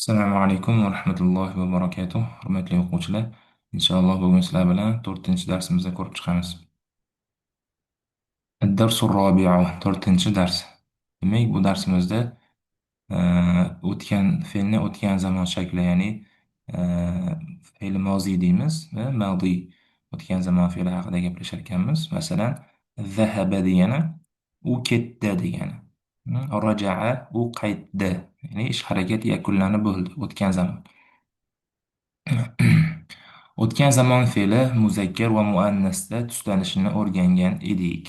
Assalomu alaykum va rahmatullohi va barakatuh. Hurmatli o'quvchilar, inshaalloh bugun sizlar bilan 4-chi darsimizda ko'rib chiqamiz. Ad-darsu robi'u, 4-chi dars. Demak, bu darsimizda o'tgan fe'lni o'tgan zamon shakli, ya'ni fe'li moziy deymiz va madiy o'tgan zamon fe'li haqida gaplashar ekanmiz. Masalan, zahaba degani u ketdi degani. Raja'a u qaytdi. Ya'ni ish harakat yakunlanib bo'ldi, o'tgan zamon. O'tgan zamon fe'li muzakkar va muannasda tuslanishini o'rgangan edik.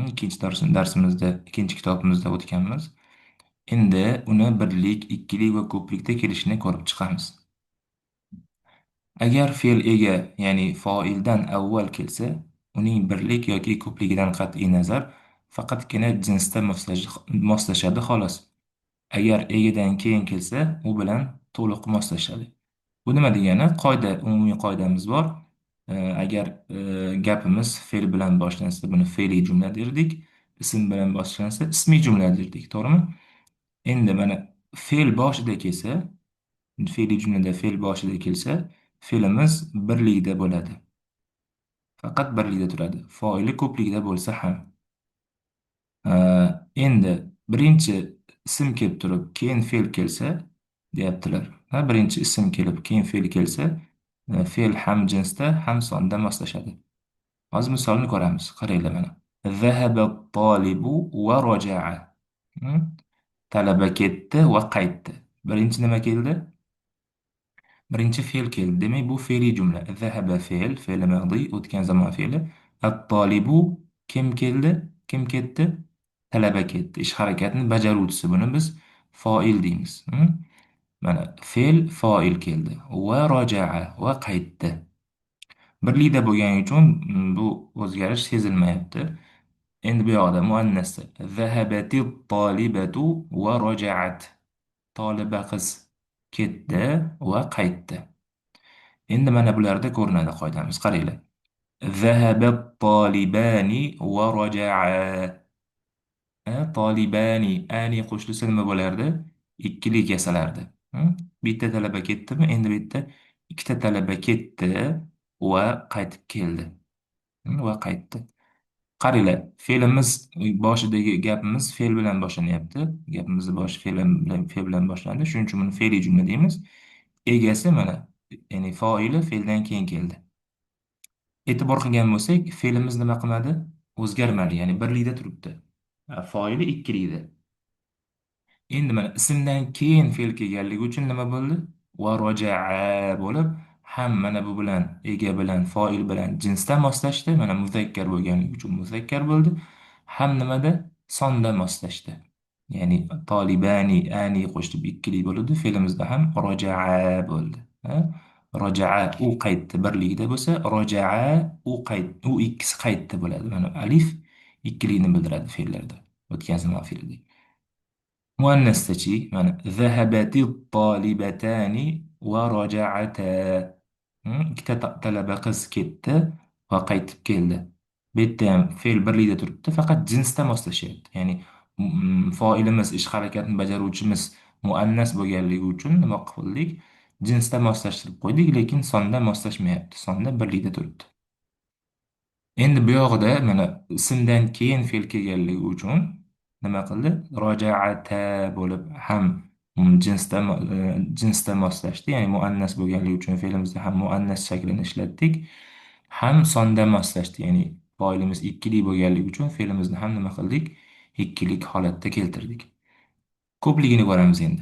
Ikkinchi darsimizda, ikkinchi kitobimizda o'tganmiz. Endi uni birlik, ikkilik va ko'plikda kelishini ko'rib chiqamiz. Agar fe'l ega, ya'ni foildan avval kelsa, uning birlik yoki ko'pligidan qat'iy nazar faqatgina jinsda moslashadi xolos. Agar egidan keyin kelsa, u bilan to'liq moslashadi. Bu nima degani? Umumiy qoidamiz bor. Agar gapimiz fe'l bilan boshlansa, buni fe'liy jumla derdik. Ism bilan boshlansa, ismiy jumla derdik, to'g'rimi? Endi mana fe'l boshida kelsa, fe'liy jumlada fe'l boshida kelsa, fe'limiz birlikda bo'ladi. Faqat birlikda turadi. Foili ko'plikda bo'lsa ham. Endi birinchi ism kelib turib, keyin fe'l kelsa, deyaptilar. Birinchi ism kelib, keyin fe'l kelsa, fe'l ham jinsda, ham sonda moslashadi. Hozir misolni ko'ramiz. Qaranglar mana. Zahaba tolibu va roja'a. Hmm? Talaba ketdi va qaytdi. Birinchi nima keldi? Birinchi fe'l keldi. Demak, bu fe'liy jumla. Zahaba fe'l, fe'li madi, o'tgan zamon fe'li. At-tolibu kim keldi? Kim ketdi? Talaba ketdi. Ish harakatini bajaruvchisi. Buni biz foil deymiz. Mana fe'l foil keldi. Va roja'a va qaytdi. Birlikda bo'lgani uchun bu o'zgarish sezilmayapti. Endi bu yoqda muannasda zahabati tolibatu va rojaat. Toliba qiz ketdi va qaytdi. Endi mana bularda ko'rinadi qoidamiz. Qaranglar. Zahabat tolibani va roja'a. Tolibani ani qo'shilsa nima bo'lardi? Ikkilik yasalardi. Hm? Bitta talaba ketdimi? Endi bitta ikkita talaba ketdi va qaytib keldi. Va qaytdi. Qaranglar, fe'limiz boshidagi gapimiz fe'l bilan boshlanyapti. Gapimizni boshi fe'l bilan boshlandi. Shuning uchun buni fe'liy jumla deymiz. Egasi mana, ya'ni foili fe'ldan keyin keldi. E'tibor qilgan bo'lsak, fe'limiz nima qilmadi? O'zgarmadi, ya'ni birlikda turibdi. Foili ikkilikda. Endi mana ismdan keyin fe'l kelganligi uchun nima bo'ldi? Va roja'a bo'lib, ham mana bu bilan ega bilan foil bilan jinsda moslashdi. Mana muzakkar bo'lganligi uchun muzakkar bo'ldi. Ham nimada? Sonda moslashdi. Ya'ni tolibani ani qo'shib ikkilik bo'ldi. Fe'limizda ham roja'a bo'ldi. Ha? Roja'a u qaytdi birlikda bo'lsa, roja'a u ikkisi qaytdi bo'ladi. Mana alif ikkilikni bildiradi fe'llarda. O'tgan zamon fe'lida. Muannasdachi mana zahabati tolibatani va roja'ata. Ikkita talaba qiz ketdi va qaytib keldi. Bu yerda ham fe'l birlikda turibdi, faqat jinsda moslashyapti. Ya'ni foilimiz, ish harakatini bajaruvchimiz muannas bo'lganligi uchun nima qildik? Jinsda moslashtirib qo'ydik, lekin sonda moslashmayapti. Sonda birlikda turibdi. Endi bu yog'ida mana ismdan keyin fe'l kelganligi uchun nima qildi? Rojaata bo'lib ham jinsda moslashdi, ya'ni muannas bo'lganligi uchun fe'limizda ham muannas shaklini ishlatdik. Ham sonda moslashdi, ya'ni foilimiz ikkilik bo'lganligi uchun fe'limizni ham nima qildik? Ikkilik holatda keltirdik. Ko'pligini ko'ramiz endi.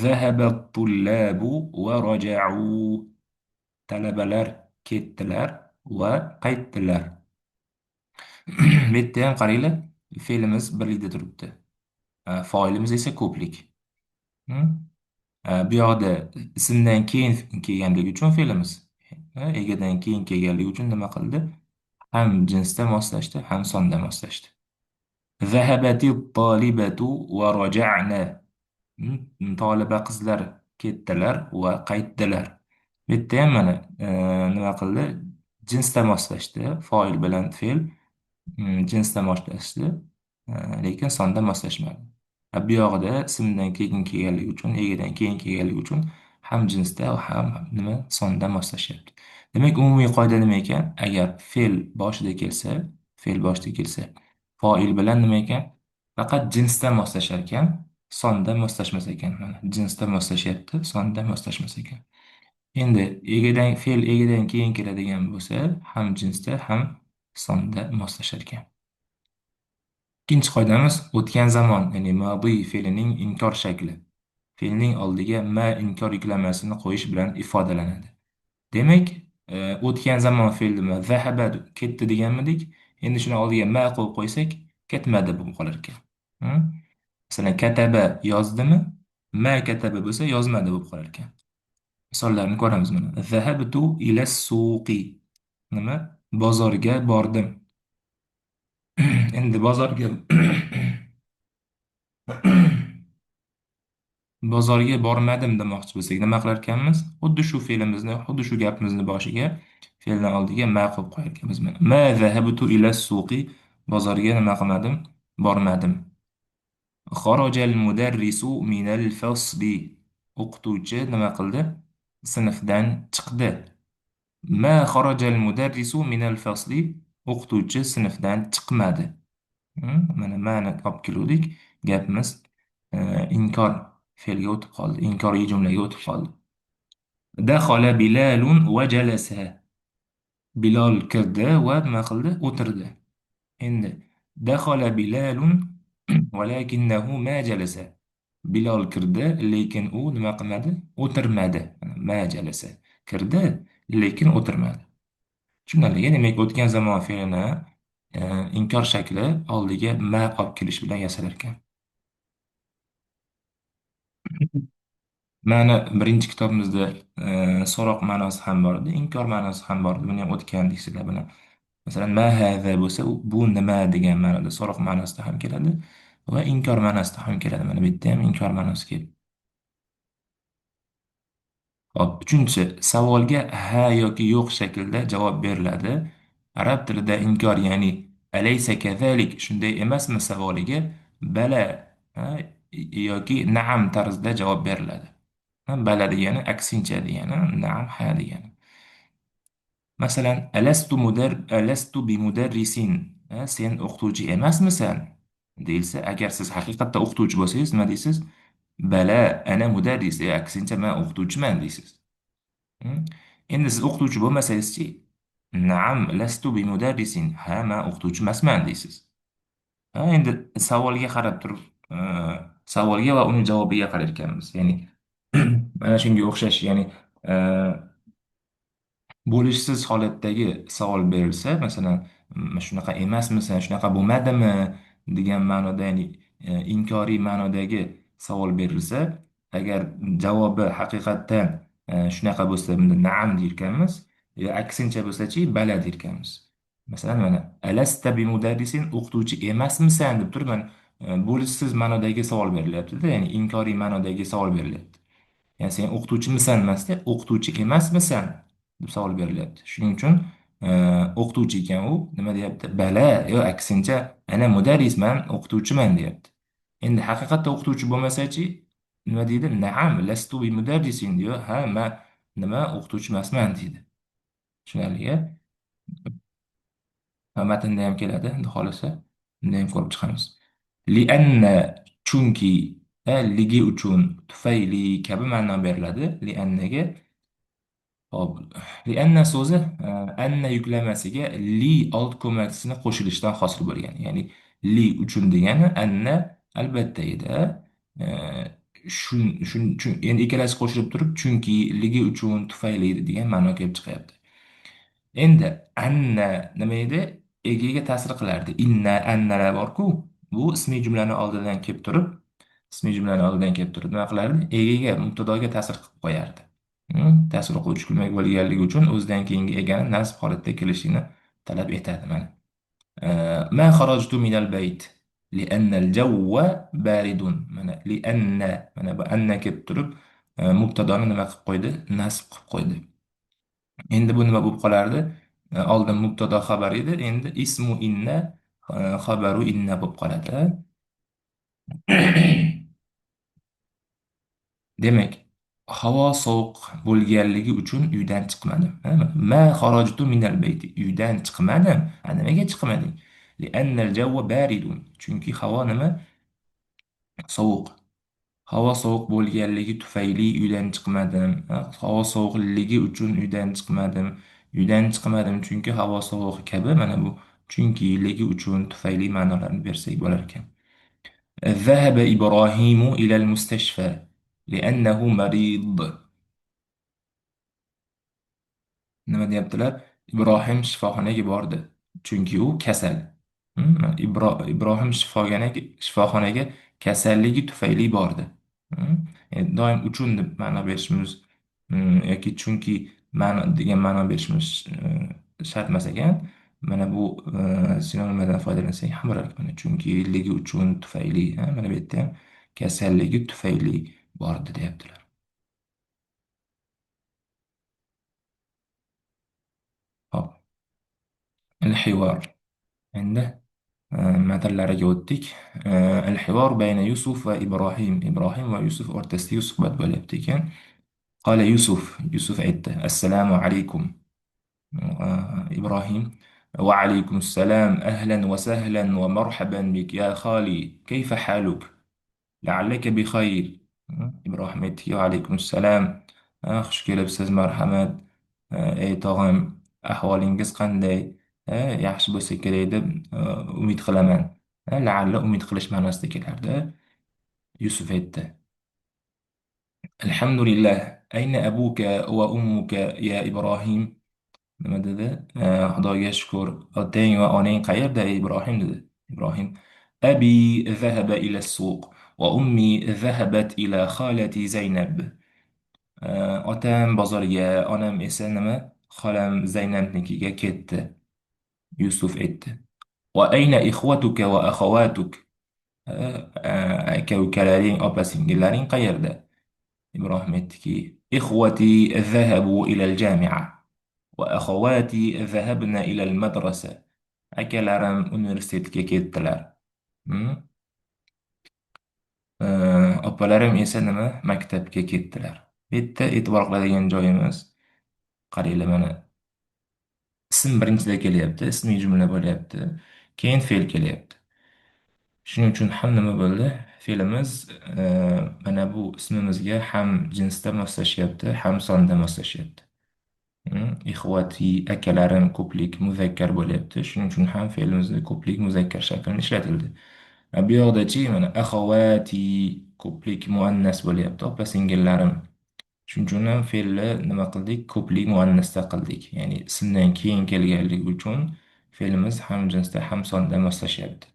Zahaba tullabu va raja'u. Talabalar ketdilar va qaytdilar. Bu yerda ham qaranglar, fe'limiz birlikda turibdi. Foilimiz esa ko'plik. Hmm? Bu yoqda ismdan keyin kelganligi uchun fe'limiz, egadan keyin kelganligi uchun nima qildi? Ham jinsda moslashdi, ham sonda moslashdi. Zahabati tolibatu va raja'na. Toliba qizlar ketdilar va qaytdilar. Bu yerda ham mana nima qildi? Jinsda moslashdi, foil bilan fe'l jinsda moslashdi, lekin sonda moslashmadi. Bu yog'ida ismdan keyin kelganligi uchun, egidan keyin kelganligi uchun ham jinsda va ham nima sonda moslashyapti. Demak, umumiy qoida nima ekan? Agar fe'l boshida kelsa, foil bilan nima ekan? Faqat jinsda moslashar ekan, sonda moslashmas ekan. Mana jinsda moslashyapti, sonda moslashmas ekan. Endi fe'l egidan keyin keladigan bo'lsa, ham jinsda, ham sonda moslashar ekan. Ikkinchi qoidamiz o'tgan zamon, ya'ni madiy fe'lining inkor shakli. Fe'lning oldiga ma inkor yuklamasini qo'yish bilan ifodalanadi. Demak, o'tgan zamon fe'li nima? Zahaba ketdi deganmidik. Endi shuni oldiga ma qo'yib qo'ysak, ketmadi bo'lib qolar ekan. Hmm? Masalan, kataba yozdimi? Ma kataba bo'lsa yozmadi bo'lib qolar ekan. Misollarni ko'ramiz mana. Zahabtu ila suqi. Nima? Bozorga bordim. Endi bozorga bormadim demoqchi bo'lsak nima qilar ekanmiz? Xuddi shu gapimizni boshiga fe'lni oldiga ma qo'yib qo'yar ekanmiz. Mana ma zahabtu ila suqi, bozorga nima qilmadim? Bormadim. Xarajal mudarrisu minal fasli, o'qituvchi nima qildi? Sinfdan chiqdi. Ma xarajal mudarrisu minal fasli, o'qituvchi sinfdan chiqmadi. Mana ma'ni olib keluvdik. Gapimiz inkor fe'lga o'tib qoldi. Inkoriy jumlaga o'tib qoldi. Daxola Bilalun va jalasa. Bilol kirdi va nima qildi? O'tirdi. Endi daxola Bilalun valakinnahu ma jalasa. Bilol kirdi, lekin u nima qilmadi? O'tirmadi. Ma jalasa. Kirdi, lekin o'tirmadi. Tushunarli. Demak, o'tgan zamon fe'lini inkor shakli oldiga ma olib kelish bilan yasalar ekan. Ma'ni birinchi kitobimizda so'roq ma'nosi ham bor edi, inkor ma'nosi ham bor edi. Buni ham o'tgandik sizlar bilan. Masalan, ma hadha bo'lsa, bu nima degan ma'noda so'roq ma'nosida ham keladi va inkor ma'nosida ham keladi. Mana bu yerda ham inkor ma'nosi keldi. Hop, uchinchisi, savolga ha yoki yo'q shaklda javob beriladi. Arab tilida inkor, ya'ni alaysa kazalik, shunday emasmi savoliga bala ha, yoki na'am tarzda javob beriladi. Bala degani aksincha degani, na'am ha degani. Masalan, alastu bi mudarrisin. Sen o'qituvchi emasmisan? Deyilsa, agar siz haqiqatda o'qituvchi bo'lsangiz, nima deysiz? Bala, ana mudarris, aksincha men o'qituvchiman deysiz. Hmm? Endi siz o'qituvchi bo'lmasangizchi, naam, lastu bi mudarrisin. Ha, men o'qituvchi emasman deysiz. Endi savolga qarab turib, savolga va uni javobiga qarar ekanmiz. Ya'ni mana shunga o'xshash, ya'ni bo'lishsiz holatdagi savol berilsa, masalan, shunaqa emasmisan, shunaqa bo'lmadimi degan ma'noda, ya'ni inkoriy ma'nodagi savol berilsa, agar javobi haqiqatdan shunaqa bo'lsa, bunda na'am deyirkanmiz, aksincha bo'lsachi, bala deyirkanmiz. Masalan, mana alasta bi mudarrisin, o'qituvchi emasmisan deb turib, mana bo'lishsiz ma'nodagi savol berilyapti-da, ya'ni inkoriy ma'nodagi savol berilyapti. Ya'ni sen o'qituvchimisan emasda, o'qituvchi emasmisan deb savol berilyapti. Shuning uchun o'qituvchi ekan u nima deyapti? Bala, yo aksincha, ana mudarrisman, o'qituvchiman deyapti. Endi haqiqatda o'qituvchi bo'lmasachi, nima deydi? Naam, lastu bi mudarrisin diyor. Ha, men nima o'qituvchi emasman deydi. Tushunarli-a? Va matnda ham keladi, endi xohlasa, unda ham ko'rib chiqamiz. Lianna, chunki, ligi uchun, tufayli kabi ma'no beriladi. Liannaga hop, lianna so'zi anna yuklamasiga li old ko'makchisini qo'shilishdan hosil bo'lgan. Ya'ni li uchun degani anna albatta edi. Endi ikkalasi qo'shilib turib, chunki, ligi uchun, tufayli degan ma'no kelib chiqyapti. Endi anna nima edi? Egiga ta'sir qilardi. Inna annalar bor-ku, bu ismiy jumlani oldidan kelib turib, nima qilardi? Egiga, mubtadoga ta'sir qilib qo'yardi. Ta'sir qiluvchi ko'mak bo'lganligi uchun o'zidan keyingi egani nasb holatda kelishini talab etadi. Mana ma xarajtu minal bayt lianna al-jawwa baridun. Mana bu anna kelib turib mubtadoni nima qilib qo'ydi? Nasb qilib qo'ydi. Endi bu nima bo'lib qolardi? Oldin mubtado xabar edi, endi ismu inna xabaru inna bo'lib qoladi. Demak, havo sovuq bo'lganligi uchun uydan chiqmadim. Ha? Ma xarajtu minal bayti. Uydan chiqmadim. Ha, nimaga chiqmading? Li'annal javva baridun. Chunki havo nima? Sovuq. Havo sovuq bo'lganligi tufayli uydan chiqmadim. Ha? Havo sovuqligi uchun uydan chiqmadim. Uydan chiqmadim chunki havo sovuq kabi mana bu chunkiligi uchun tufayli ma'nolarni bersak bo'lar ekan. ذهب إبراهيم إلى المستشفى لأنه مريض. Nima deyaptilar? Ibrohim shifoxonaga bordi. Chunki u kasal. Ibrohim shifoxonaga kasalligi tufayli bordi. Yani doim uchun deb ma'no berishimiz yoki chunki ma'no degan ma'no berishimiz shart emas ekan. Mana bu sinonimlardan foydalansak ham bo'lar. Mana chunki ligi uchun tufayli, mana bu yerda ham kasalligi tufayli bordi deyaptilar. Hop, الحوار عنده matnlariga o'tdik. الحوار بين يوسف وإبراهيم. إبراهيم ويوسف o'rtasida suhbat bo'lyapti ekan. قال يوسف. يوسف aytdi: السلام عليكم. إبراهيم: وعليكم السلام، أهلا وسهلا ومرحبا بك يا خالي، كيف حالك؟ لعلك بخير. إبراهيم aytdiki: وعليكم السلام. Xush kelibsiz, marhamat. Ey tog'am, ahvolingiz qanday? Yaxshi bo'lsa kerak deb umid qilaman. La'alla umid qilish ma'nosida kelardi. Yusuf aytdi: Alhamdulillah, ayna abuka va ummuka ya Ibrohim. Nima dedi? Xudoga shukur. Otang va onang qayerda, ey Ibrohim dedi. Ibrohim: Abi zahaba ila suq va ummi zahabat ila khalati Zaynab. Otam bozorga, onam esa nima? Xolam Zaynabnikiga ketdi. Yusuf aytdi: Va ayna ikhwatuka va akhawatuk. Aka ukalaring, opa singillaring qayerda? Ibrohim aytdiki: Ikhwati zahabu ila al-jami'a va akhawati zahabna ila al-madrasa. Akalarim universitetga ketdilar. Hmm? Opalarim esa nima? Maktabga ketdilar. Bu yerda e'tibor qiladigan joyimiz, qaranglar mana ism birinchida kelyapti, ismiy jumla bo'lyapti, keyin fe'l kelyapti. Shuning uchun ham nima bo'ldi? Fe'limiz mana bu ismimizga ham jinsda moslashyapti, ham sonda moslashyapti. Ixvati, akalarim ko'plik muzakkar bo'lyapti. Shuning uchun ham fe'limizni ko'plik muzakkar shaklini ishlatildi. Bu yoqdachi mana axavati ko'plik muannas bo'lyapti, opa singillarim. Shuning uchun ham fe'lni nima qildik? Ko'plik muannasda qildik. Ya'ni ismdan keyin kelganligi uchun fe'limiz ham jinsda ham sonda moslashyapti.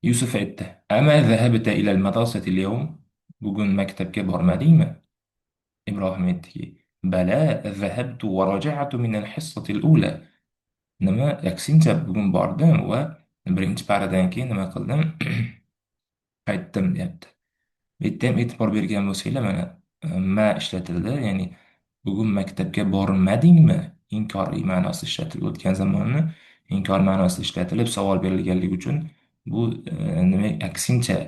Yusuf aytdi: Ama zahabta ila al-madrasati al-yawm? Bugun maktabga bormadingmi? Ibrohim aytdiki: Bala zahabtu wa raja'tu min al-hissati al-ula. Nima? Aksincha bugun bordim va birinchi paradan keyin nima qildim? Qaytdim, deyapti. Bu yerda ham e'tibor bergan bo'lsanglar, mana ma ishlatildi, ya'ni bugun maktabga bormadingmi? Inkoriy ma'nosi ishlatilib o'tgan zamonni inkor ma'nosi ishlatilib savol berilganligi uchun bu nima aksincha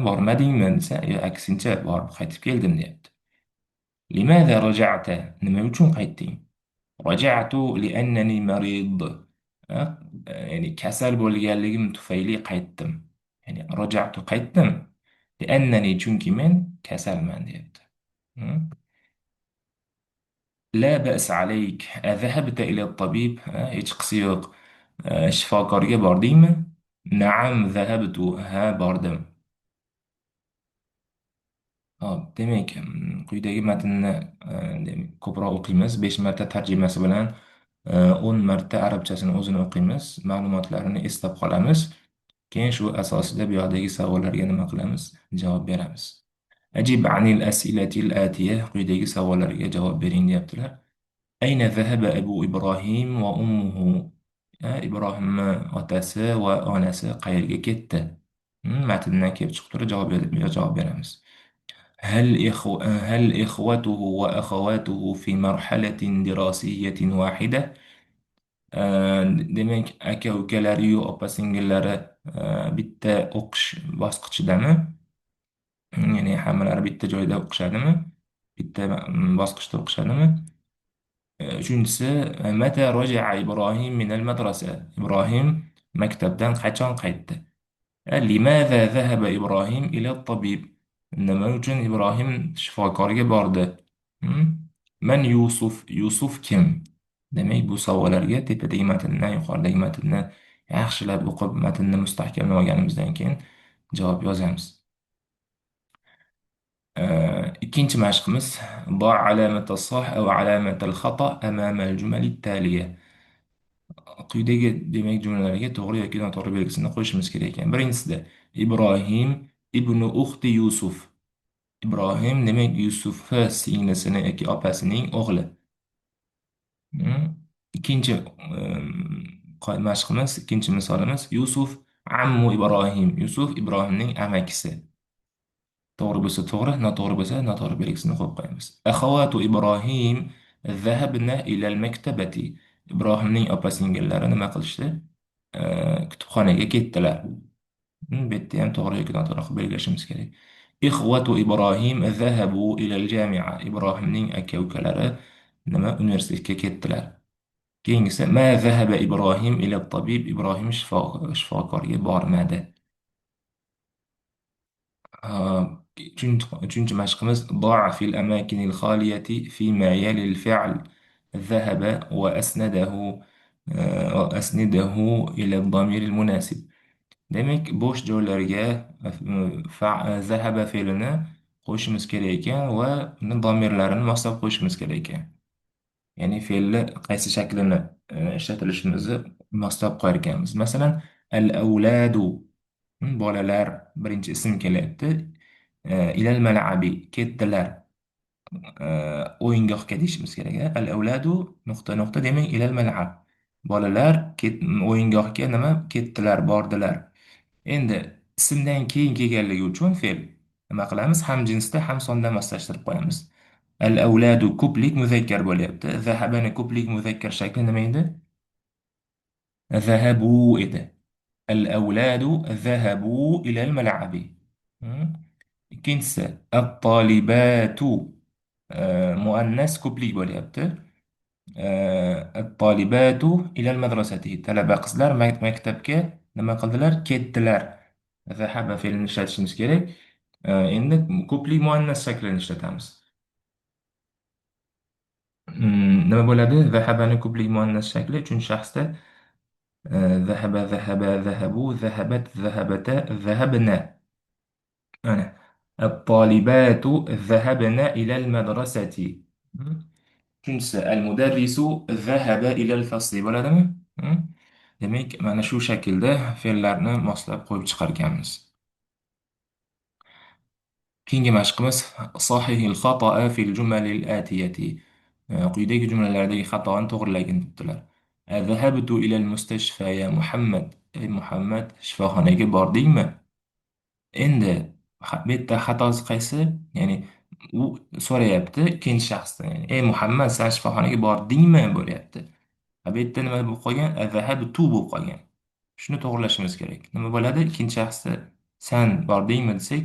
bormadingmi desa, aksincha borib qaytib keldim deyapti. Limaza raja'ta? Nima uchun qaytding? Raja'tu li'annani marid. Ha? Ya'ni kasal bo'lganligim tufayli qaytdim. Ya'ni raja'tu qaytdim. Li'annani chunki men kasalman deyapti. Hmm? لا بأس عليك أذهبت إلى الطبيب هيك قصيق shifokorga bordingmi? Naam zahabtu. Ha, bordim. Hop, demak, quyidagi matnni ko'proq o'qiymiz. 5 marta tarjimasi bilan 10 marta arabchasini o'zini o'qiymiz. Ma'lumotlarini eslab qolamiz. Keyin shu asosida bu yoqdagi savollarga nima qilamiz? Javob beramiz. Ajib anil as'ilatil atiya. Quyidagi savollarga javob bering deyaptilar. Ayna zahaba abu Ibrohim va ummuhu? Ibrohimni otasi va onasi qayerga ketdi? Matndan kelib chiqib turib javob beramiz. هل إخوته وأخواته في مرحلة دراسية واحدة؟ Demak, aka ukalariyu opa singillari bitta o'qish bosqichidami? Ya'ni hammalari bitta joyda o'qishadimi? Bitta bosqichda o'qishadimi? Uchinchisi, mata roja'a Ibrohim minal madrasa. Ibrohim maktabdan qachon qaytdi? Limaza zahaba Ibrohim ila tabib. Nima uchun Ibrohim shifokorga bordi? Hmm? Man Yusuf? Yusuf kim? Demak, bu savollarga tepadagi matndan, yuqoridagi matnni yaxshilab o'qib, matnni mustahkamlab olganimizdan keyin javob yozamiz. ikkinchi mashqimiz ضع علامة الصح أو علامة الخطأ أمام الجمل التالية. Quyidagi demak jumlalarga to'g'ri yoki noto'g'ri belgisini qo'yishimiz kerak ekan. Birinchisida Ibrohim ibnu uxti Yusuf. Ibrohim demak Yusufni singlisini yoki opasining o'g'li. Hmm. Ikkinchi mashqimiz, ikkinchi misolimiz Yusuf ammu Ibrohim. Yusuf Ibrohimning amakisi. To'g'ri bo'lsa to'g'ri, noto'g'ri bo'lsa noto'g'ri belgisini qo'yib qo'yamiz. Akhawatu Ibrohim zahabna ila al-maktabati. Ibrohimning opa-singillari nima qilishdi? Kutubxonaga ketdilar. Bu yerda ham to'g'ri yoki noto'g'ri qilib belgilashimiz kerak. Ikhwatu Ibrohim zahabu ila al-jami'a. Ibrohimning aka-ukalari nima universitetga ketdilar. Keyingisi ma zahaba Ibrohim ila at-tabib. Ibrohim shifokorga bormadi. Üçüncü مشقimiz ضع في الأماكن الخالية فيما يلي الفعل ذهب وأسنده إلى الضمير المناسب. Demek bo'sh joylarga zahaba fe'lini qo'shimiz kerak ekan va uni domirlarini moslab qo'yishimiz kerak ekan. Ya'ni fe'lni qaysi shaklini ishlatilishimizni moslab qo'yar ekanmiz. Masalan, al-avladu bolalar birinchi ism kelyapti. Ilal malabi ketdilar. O'yingohga deyishimiz kerak. Al-avladu nuqta nuqta demak ilal malab. Bolalar o'yingohga nima ketdilar, bordilar. Endi ismdan keyin kelganligi uchun fe'l nima qilamiz? Ham jinsda, ham sonda moslashtirib qo'yamiz. Al-avladu ko'plik muzakkar bo'lyapti. Zahabani ko'plik muzakkar shakli nima edi? Zahabu edi. Al-avladu zahabu ilal malabi. İkincisi, at-talibatu muannas ko'plik bo'lyapti. At-talibatu ilal madrasati. Talaba qizlar maktabga nima qildilar? Ketdilar. Zahaba fe'lini ishlatishimiz kerak. Endi ko'plik muannas shaklini ishlatamiz. Nima bo'ladi? Zahabani ko'plik muannas shakli uchinchi shaxsda zahaba, zahaba, zahabu, zahabat, zahabata, zahabna. Ana. الطالبات ذهبن إلى المدرسة. Uchinchisi, al-mudarrisu zahaba ilal fasli bo'ladimi? Demak, mana shu shaklda fe'llarni moslab qo'yib chiqarganmiz. Keyingi mashqimiz sahihil xatoa fil jumalil atiyati. Quyidagi jumlalardagi xatoni to'g'rilagin debdilar. Zahabtu ilal mustashfa ya Muhammad. Ey Muhammad, shifoxonaga bordingmi? Endi bu yerda xatosi qaysi? Ya'ni u so'rayapti ikkinchi shaxsdan. Ya'ni, ey Muhammad, sen shifoxonaga bordingmi bo'lyapti. Bu yerda nima bo'lib qolgan? Zahabtu bo'lib qolgan. Shuni to'g'rilashimiz kerak. Nima bo'ladi? Ikkinchi shaxsda sen bordingmi desak,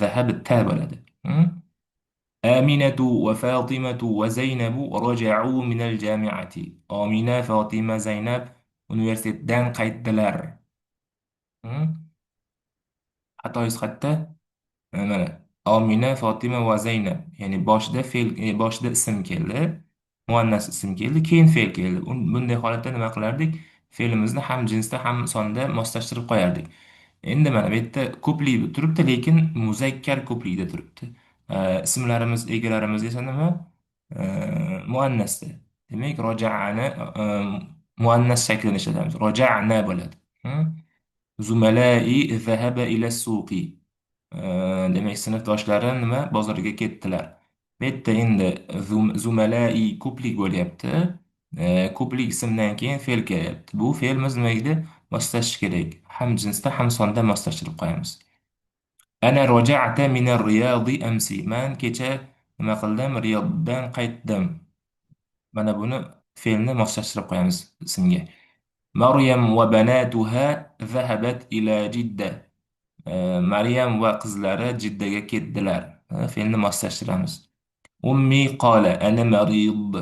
zahabta bo'ladi. Aminatu va Fatimatu va Zaynabu raja'u min al-jami'ati. Amina, Fatima, Zaynab universitetdan qaytdilar. Xatoyis qayerda? Mana Omina, Fotima va Zaynab. Ya'ni boshida fe'l, boshida ism keldi, muannas ism keldi, keyin fe'l keldi. Bunday holatda nima qilardik? Fe'limizni ham jinsda, ham sonda moslashtirib qo'yardik. Endi mana bu yerda ko'plik turibdi, lekin muzakkar ko'plikda turibdi. Ismlarimiz, egalarimiz esa nima? Muannasda. Demak, roja'ani muannas shaklini ishlatamiz. Roja'na bo'ladi. Zumalai zahaba ila suqi. Demak, sinfdoshlarim nima bozorga ketdilar. Bu yerda endi zumalai ko'plik bo'lyapti. Ko'plik ismdan keyin fe'l kelyapti. Bu fe'limiz nimaga moslashish kerak? Ham jinsda ham sonda moslashtirib qo'yamiz. Ana roja'ta min ar-riyadi amsi. Man kecha nima qildim? Riyoddan qaytdim. Mana buni fe'lni moslashtirib qo'yamiz ismga. Maryam va banatuha zahabat ila Jidda. Maryam va qizlari Jiddaga ketdilar. Fe'lni moslashtiramiz. Ummi qola ana marid.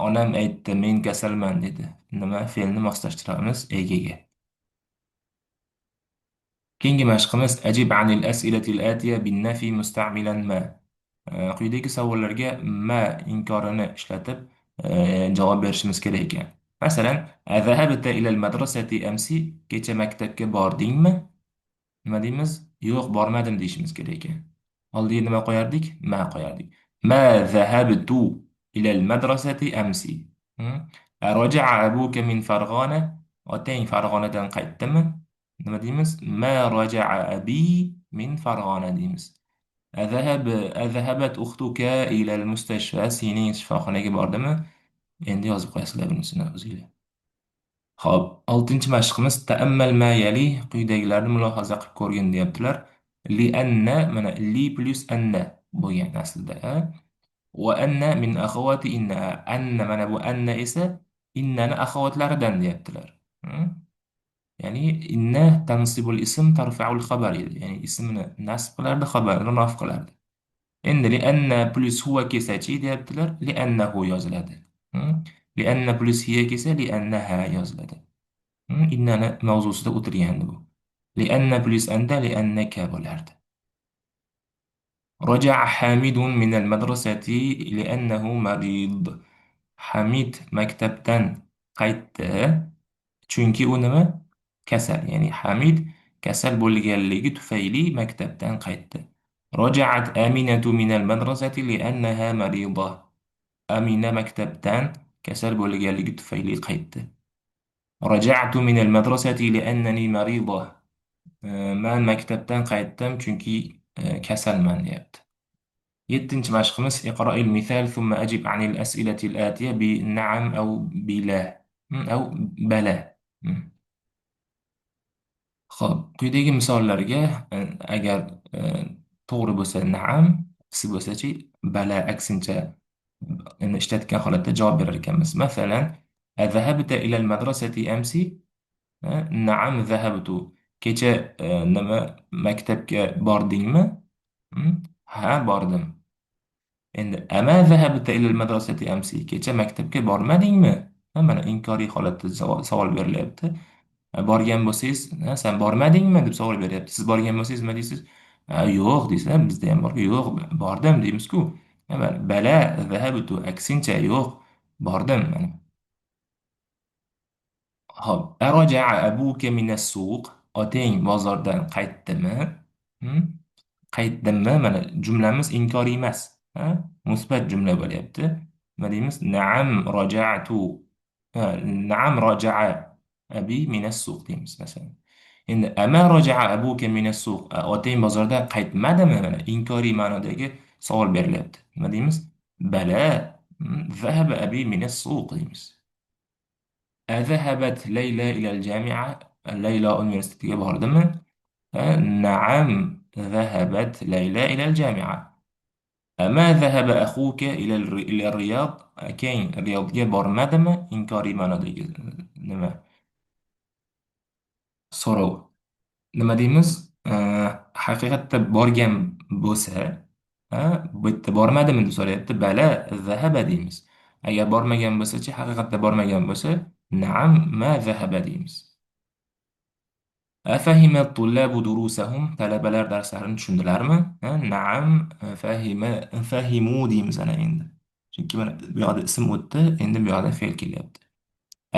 Onam aytdi, men kasalman dedi. Nima? Fe'lni moslashtiramiz egaga. Keyingi mashqimiz ajib anil as'ilatil atiya bin nafi musta'milan ma. Quyidagi savollarga ma inkorini ishlatib javob berishimiz kerak ekan. Masalan, azahabta ilal madrasati amsi, kecha maktabga bordingmi? Nima deymiz? Yo'q, bormadim deyishimiz kerak ekan. Oldiga nima qo'yardik? Ma qo'yardik. Ma zahabtu ilal madrasati amsi. Hmm? Raja'a abuka min Farg'ona. Otang Farg'onadan qaytdimi? Nima deymiz? Ma raja'a abi min Farg'ona deymiz. Azahab azahabat ukhtuka ilal mustashfa. Sening shifoxonaga bordimi? Endi yozib qo'yasizlar bunisini o'zinglar. Xo'p, oltinchi mashqimiz ta'ammal ma yali, quyidagilarni mulohaza qilib ko'rgin deyaptilar. Li anna, mana li plus anna bo'lgan aslida. Va anna min akhawati inna. Anna, mana bu anna esa innani akhawatlaridan deyaptilar. Hmm? Ya'ni inna tansibul ism tarfa'ul xabar edi. Ya'ni ismni nasb qilardi, xabarini raf qilardi. Endi li anna plus huwa kelsachi deyaptilar. Li annahu yoziladi. Hmm? Li anna plus hiya kelsa li annaha yoziladi. Innani mavzusida o'tirgandi bu. Lianna plus anta liannaka bo'lardi. رجع حامد من المدرسة لأنه مريض. Hamid maktabdan qaytdi, chunki u nima? Kasal. Ya'ni Hamid kasal bo'lganligi tufayli maktabdan qaytdi. رجعت آمنة من المدرسة لأنها مريضة. Amina maktabdan kasal bo'lganligi tufayli qaytdi. رجعت من المدرسة لأنني مريضة. Man maktabdan qaytdim chunki kasalman deyapti. Yettinchi mashqimiz iqro'il misal thumma ajib anil as'ilatil atiya bi na'am aw bila aw bala. Xo'p, quyidagi misollarga agar e, to'g'ri bo'lsa na'am, aksi bo'lsachi bala aksincha ishlatgan holatda javob berar ekanmiz. Masalan, azahabta ila al-madrasati amsi? Naam zahabtu. Kecha nima maktabga bordingmi? Ha, bordim. Endi ama zahabta ila al-madrasati amsi. Kecha maktabga bormadingmi? Mana inkoriy holatda savol berilyapti. Borgan bo'lsangiz, sen bormadingmi deb savol beryapti. Siz borgan bo'lsangiz nima deysiz? Yo'q deysiz, bizda ham borku. Yo'q, bordim deymiz-ku. Mana bala zahabtu aksincha yo'q, bordim. Mana hop, araja'a abuka minas suq. Otang bozordan qaytdimi? Hmm? Qaytdimmi? Mana jumlamiz inkoriy emas. Ha? Musbat jumla bo'lyapti. Nima deymiz? Na'am raja'tu. Na'am raja'a abi minas suq deymiz masalan. Endi ama raja'a abuka minas suq. Otang bozordan qaytmadimi? Mana inkoriy ma'nodagi savol berilyapti. Nima deymiz? Bala, zahaba abi minas suq deymiz. أذهبت ليلى إلى الجامعة؟ ليلى universitetga boردimi? نعم ذهبت ليلى إلى الجامعة. أما ذهب أخوك إلى الرياض؟ Akang Riyodga bormadimi? Inkoriy ma'nodagi nima? So'rov. Nima deymiz? Haqiqatda borgan bo'lsa, bu yerda bormadimi deb so'rayapti. Bala zahaba deymiz. Agar bormagan bo'lsa-chi, haqiqatda bormagan bo'lsa, na'am ma zahaba deymiz. Afahima tullabu durusahum. Talabalar darslarini tushundilarmi? Na'am fahimu deymiz ana endi. Chunki mana bu yoqda ism o'tdi, endi bu yoqda fe'l kelyapti.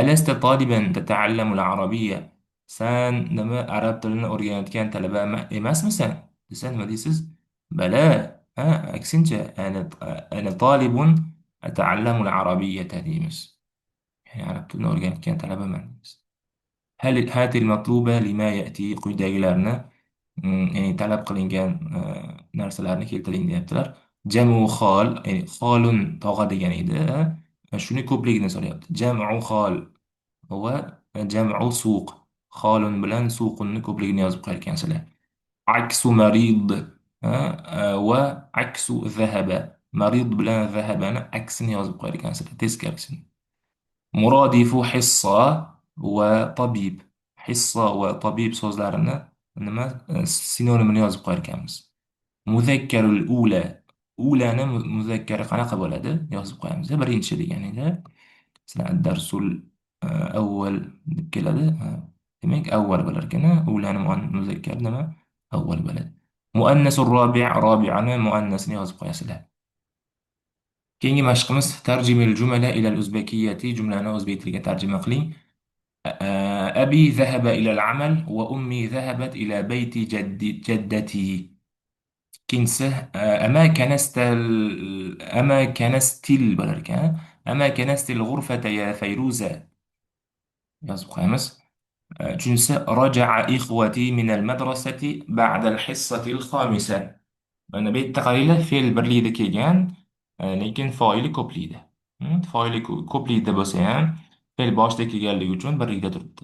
Alasta taliban tata'allamu al-arabiyya? San nima arab tilini o'rganayotgan talaba emasmisan? Desa nima deysiz? Bala. Ha, aksincha ana talibun ata'allamu al-arabiyyata deymiz. Ya'ni arab tilini o'rganayotgan talabaman deymiz. هل هات المطلوبة لما يأتي quyidagilarni ya'ni talab qilingan narsalarni keltiring deyaptilar. Jamu xol, ya'ni xolun tog'a degan edi. Shuni ko'pligini so'rayapti. Jamu xol va jamu suq. Xolun bilan suqunni ko'pligini yozib qo'yar ekansizlar. Aksu marid va aksu zahaba. Marid bilan zahabani aksini yozib qo'yar ekansizlar, teskarisini. مرادف حصة وطبيب. حصة وطبيب so'zlarini nima sinonimini yozib qo'yar ekanmiz. Muzakkarul ula. Ulani muzakkari qanaqa bo'ladi? Yozib qo'yamiz. Birinchi deganida sizlar darsul avval deb keladi. Demak, avval bo'lar ekan. Ulani muzakkar nima? Avval bo'ladi. Muannasur robi', robi'ani muannasini yozib qo'yasizlar. Keyingi mashqimiz tarjimil jumala ila al-uzbekiyyati, jumlani o'zbek tiliga tarjima qiling. أبي ذهب إلى العمل وأمي ذهبت إلى بيت جدتي. كنسة أما كنست بلركة أما كنست الغرفة يا فيروزة. يصبح خامس. جنسة رجع إخوتي من المدرسة بعد الحصة الخامسة. أنا بيت تقريبا في البرليدة كيجان لكن فايل كوبليدة. فايل كوبليدة بس يعني في الباش كيجان ليجون بريدة ترد.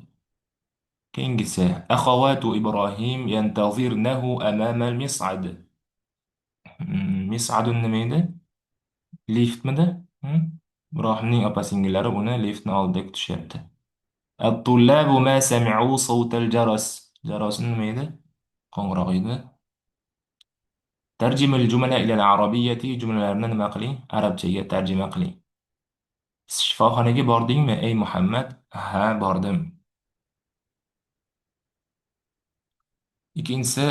كينجسة أخوات إبراهيم ينتظرنه أمام المصعد. مصعد النميدة ليفت مدى. إبراهيم أبا سنجلر هنا ليفت نالدك تشيرت. الطلاب ما سمعوا صوت الجرس. جرس النميدة قنغرغيدة. ترجم الجملة إلى العربية. جملة لرنا مقلي عربية ترجمة قلي. shifoxonaga bordingmi ey Muhammad? Ha, bordim. Ikkinchisi,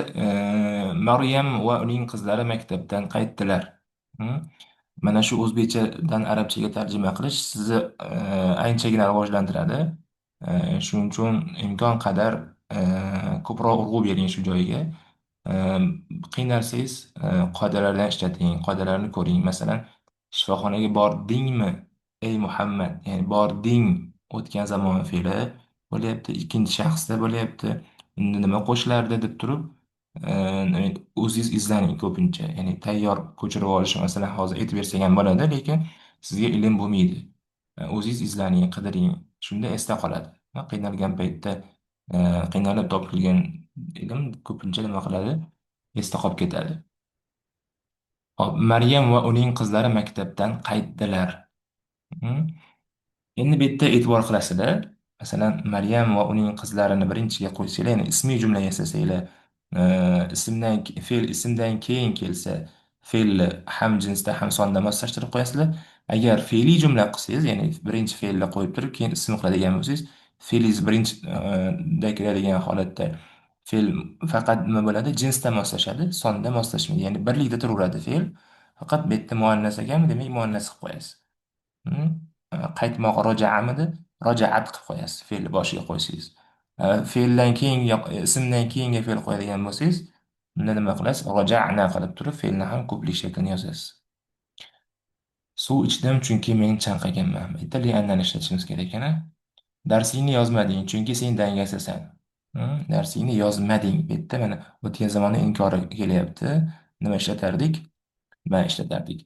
Maryam va uning qizlari maktabdan qaytdilar. Hmm. Mana shu o'zbekchadan arabchaga tarjima qilish sizni anchagina rivojlantiradi. Shuning uchun imkon qadar ko'proq urg'u bering shu joyiga. E, Qiynalsangiz qoidalardan ishlating, qoidalarni ko'ring. Masalan, shifoxonaga bordingmi ey Muhammad? Ya'ni bording o'tgan zamon fe'li bo'lyapti, ikkinchi shaxsda bo'lyapti. Unda nima qo'shilardi deb turib o'zingiz izlaning ko'pincha. Ya'ni tayyor ko'chirib olish masalan hozir aytib bersak ham bo'ladi, lekin sizga ilm bo'lmaydi. O'zingiz izlaning, qidiring. Shunda esda qoladi. Qiynalgan paytda e, qiynalib topilgan ilm ko'pincha nima qiladi? Esda qolib ketadi. Hop, Maryam va uning qizlari maktabdan qaytdilar. Hmm. Endi bu yerda e'tibor qilasizlar. Masalan, Maryam va uning qizlarini birinchiga qo'ysanglar, ya'ni ismiy jumla yasasanglar, fe'l ismdan keyin kelsa, fe'lni ham jinsda ham sonda moslashtirib qo'yasizlar. Agar fe'liy jumla qilsangiz, ya'ni birinchi fe'lni qo'yib turib, keyin ism qiladigan bo'lsangiz, fe'lingiz birinchi da keladigan holatda fe'l faqat nima bo'ladi? Jinsda moslashadi, sonda moslashmaydi. Ya'ni birlikda turaveradi fe'l. Faqat bu yerda muannas ekanmi, demak muannas qilib qo'yasiz. Hmm? Qaytmoq rojaamidi rojaat qilib qo'yasiz fe'lni boshiga qo'ysangiz. Fe'ldan keyin ismdan keyingi fe'l qo'yadigan bo'lsangiz unda nima qilasiz? Roja'na qilib turib fe'lni ham ko'plik shaklini yozasiz. Suv ichdim chunki men chanqaganman. Bitta li'annani ishlatishimiz kerak ekan. Darsingni yozmading chunki sen dangasasan. Darsingni yozmading. Bu yerda mana o'tgan zamonni inkori kelyapti. Nima ishlatardik? Ma ishlatardik.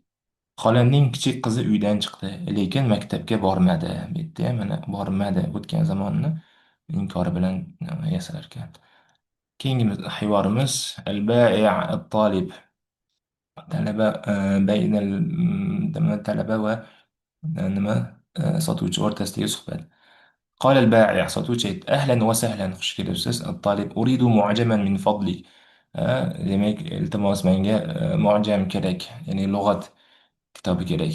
Xolamning kichik qizi uydan chiqdi, lekin maktabga bormadi. Bu yerda ham mana bormadi o'tgan zamonni inkori bilan yasalar ekan. Keyingi hivorimiz al-bai' at-talib. Talaba baynal talaba va nima sotuvchi o'rtasidagi suhbat. قال البائع sotuvchi أهلا وسهلا xush kelibsiz. الطالب أريد معجما من فضلك. Demak, iltimos menga mu'jam kerak, ya'ni lug'at kitobi kerak.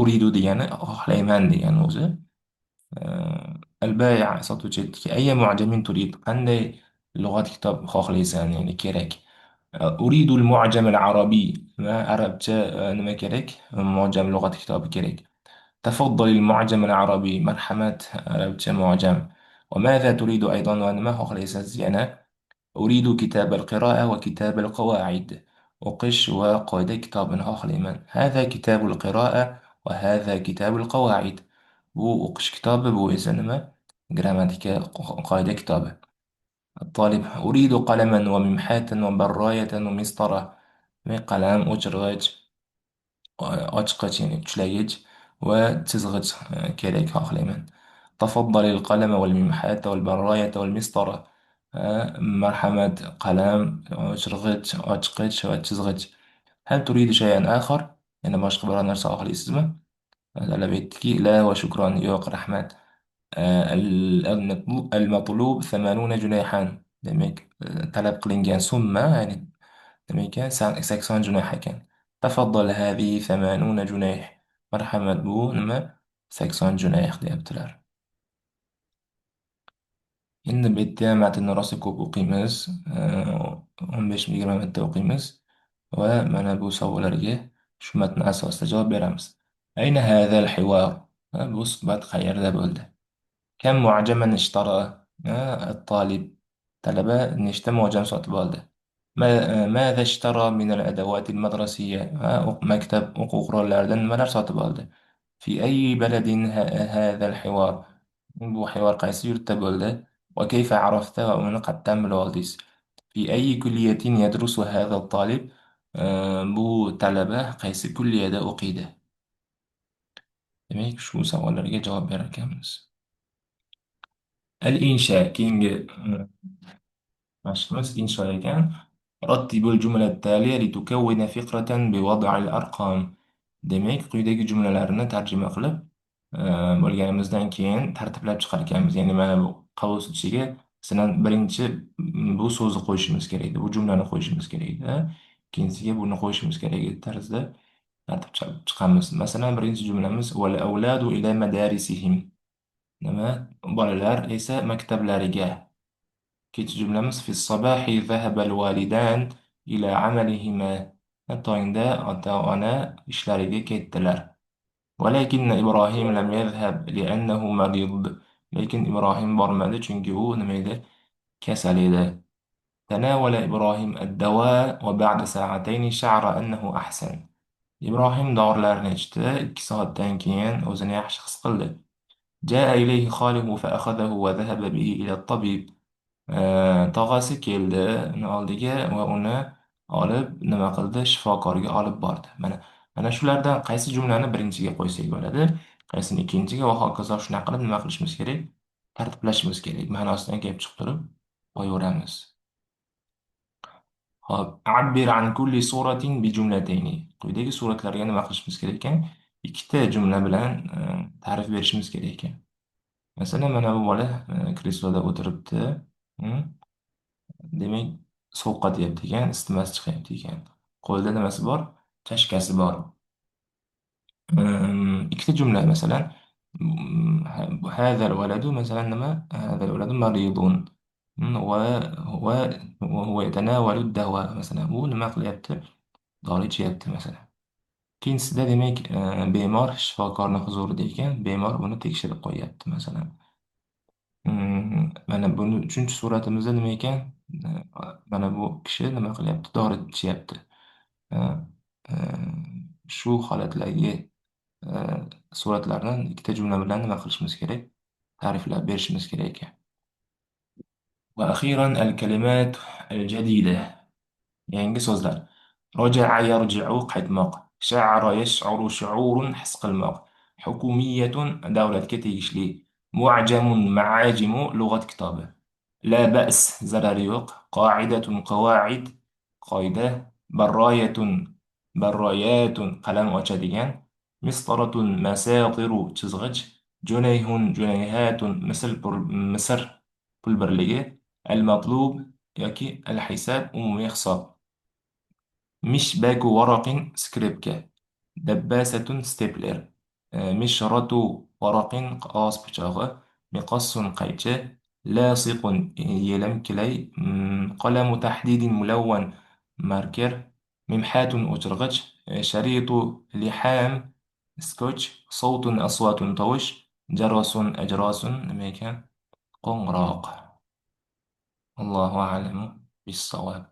Uridu degani xohlayman degani o'zi. Al-bay' sotuvchi aytdiki, ayya mu'jamin turid? Qanday lug'at kitob xohlaysan, ya'ni kerak. Uridu al-mu'jam al-arabiy. Va arabcha nima kerak? Mu'jam lug'at kitobi kerak. تفضل المعجم العربي. مرحبا. عربتش معجم. وماذا تريد أيضا وأنا خليس الزينة؟ أريد كتاب القراءة وكتاب القواعد. وقش وقاعدة كتاب آخر من هذا كتاب القراءة وهذا كتاب القواعد. بو وقش كتاب بو إذا جراماتيكا قاعدة كتاب. الطالب أريد قلما وممحاة وبراية ومسطرة. قلم وشرغج ochqich ya'ni ushlagich va chizg'ich kerak xohlayman. تفضل القلم والممحاة والبراية والمسطرة. مرحبا. قلم o'chirg'ich ochqich va chizg'ich. هل تريد شيئا آخر؟ yana boshqa biror narsa xohlaysizmi? talab etdiki, la va shukron, yo'q, rahmat. المطلوب 80 جنيحا. demak talab qilingan summa ya'ni demak ekan 80 junax ekan. Tafaddal hadihi 80 junaح. Marhamat, bu nima? 80 junax deyaptilar. Endi bu yerda matnni rosa ko'p o'qiymiz. 15-20 minutda o'qiymiz va mana bu savollarga shu matn asosida javob beramiz. Ayna hadha al-hiwar? Bu suhbat qayerda bo'ldi? Kam mu'jaman ishtara? At-talib. Talaba nechta mu'jam sotib oldi? ماذا اشترى من الأدوات المدرسية؟ مكتب o'quv qurollaridan nimalar sotib oldi? في أي بلد هذا الحوار؟ bu حوار qaysi yurtda bo'ldi? وكيف عرفت ومن قد بالوالديس؟ في أي كلية يدرس هذا الطالب؟ bu talaba qaysi kulliyada o'qiydi? Demak, shu savollarga javob berar ekanmiz. Al-insha keyingi مشخص إنشاء كان رتب الجملة التالية لتكون فكرة بوضع الأرقام. demak quyidagi jumlalarni tarjima qilib bo'lganimizdan keyin tartiblab chiqar ekanmiz. Ya'ni mana bu qavus ichiga masalan birinchi bu so'zni qo'yishimiz kerak edi, bu jumlani qo'yishimiz kerak edi, ikkinchisiga buni qo'yishimiz kerak edi tarzda tartib chiqamiz. Masalan, birinchi jumlamiz val avladu ila madarisihim. Nima? Bolalar esa maktablariga. Ikkinchi jumlamiz fi sabahi zahaba al-walidan ila amalihima. Tongda ota-ona ishlariga ketdilar. ولكن إبراهيم لم يذهب لأنه مريض. lekin Ibrohim bormadi chunki u nima edi? Kasal edi. تناول إبراهيم الدواء وبعد ساعتين شعر أنه أحسن. Ibrohim dorilarni ichdi, 2 soatdan keyin o'zini yaxshi his qildi. جاء إليه خاله فأخذه وذهب به إلى الطبيب. Tog'asi keldi uni oldiga va uni olib nima qildi? Shifokorga olib bordi. Mana shulardan qaysi jumlani birinchiga qo'ysak bo'ladi, qaysini ikkinchiga va hokazo shunaqa qilib nima qilishimiz kerak? Tartiblashimiz kerak. Ma'nosidan kelib chiqib turib qo'yaveramiz. Hop, abbir an kulli suratin bi jumlatayni. Quyidagi suratlarga nima qilishimiz kerak ekan? Ikkita jumla bilan ta'rif berishimiz kerak ekan. Masalan, mana bu bola kresloda o'tiribdi. Hmm? Demak, sovqotyapti ekan, isitmasi chiqyapti ekan. Qo'lida nimasi bor? Chashkasi bor. Ikkita jumla masalan, هذا الولد مثلا nima? هذا الولد مريض وهو يتناول الدواء مثلا. Bu nima qilyapti? Dori ichyapti masalan. Ikkinchisida demak, bemor shifokorni huzurida ekan, bemor buni tekshirib qo'yyapti masalan. Mana buni uchinchi suratimizda nima ekan? Mana bu kishi nima qilyapti? Dori ichyapti. Ha, shu holatlarga suratlarni ikkita jumla bilan nima qilishimiz kerak? Ta'riflab berishimiz kerak ekan. وأخيرا الكلمات الجديدة. Yangi so'zlar. Roja'a yarji'u qaytmoq. Sha'ara yash'uru shu'urun his qilmoq. Hukumiyatun davlatga tegishli. Mu'jamun ma'ajimu lug'at kitobi. La ba's zarari yo'q. Qoidatun qavoid qoida. Barroyatun barroyatun qalam ochadigan. Mistaratun masatiru chizg'ich. Junayhun junayhatun misr pul birligi. Al-matlub yoki al-hisab umumiy hisob. مشباك ورق سكريبكا. دباسة ستيبلر. مشرط ورق قاص بشاغة. مقص قيچة. لاصق يلم كلي. قلم تحديد ملون ماركر. ممحاة أجرغج. شريط لحام سكوتش. صوت أصوات طوش. جرس أجراس ميكا قنراق. الله أعلم بالصواب.